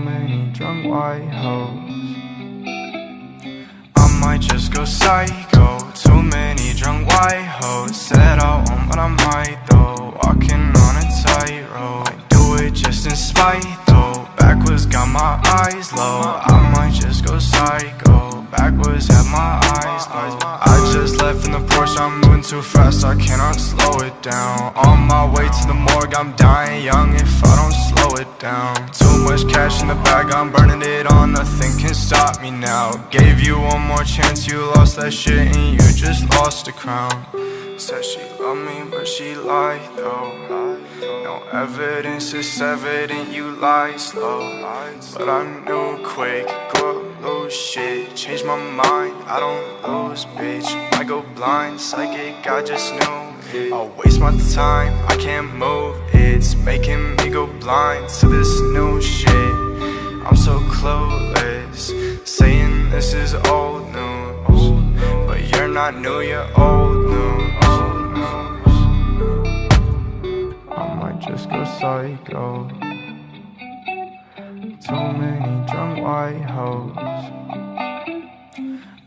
many drunk white hoes. I might just go psycho. Too many drunk white hoes. Said I won't, but I might though. Walking on a tightrope. I do it just in spite though. Backwards got my eyes low. I might just go psycho. Backwards have my eyes low. I just left in the Porsche, I'm moving too fast, I cannot slow it down. On my way to the morgue, I'm dying young if I don't slow it down. Too much cash in the bag, I'm burning it all, nothing can stop me now. Gave you one more chance, you lost that shit and you just lost the crown. Said she loved me, but she lied though. No evidence, it's evident you lie slow. But I knew quick, go up, lose shit. Change my mind, I don't lose, bitch. I go blind, psychic, I just knew it. I'll waste my time, I can't move. It's making me go blind to this new shit. I'm so clueless, saying this is old news. But you're not new, you're old news. I might just go psycho. Too many drunk white hoes.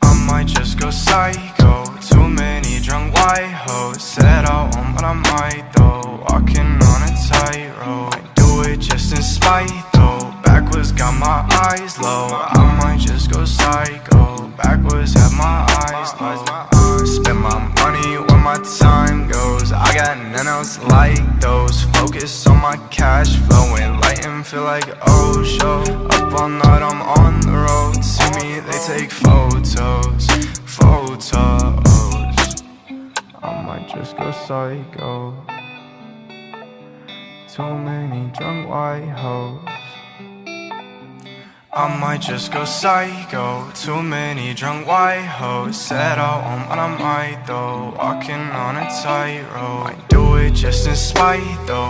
I might just go psycho. Too many drunk white hoes. Said I won't, but I might though. Walking on a tightrope. I do it just in spite though. Backwards got my eyes low. I might just go psycho. Backwards have my eyes low. Spend my money where my time goes. I got none else like those. Focus on my cash flow and light and feel like oh show. Up all night, I'm on the road. See me, they take photos. I might just go psycho. Too many drunk white hoes. I might just go psycho. Too many drunk white hoes. Said I won't, but I might though. Walking on a tightrope. I do it just in spite though.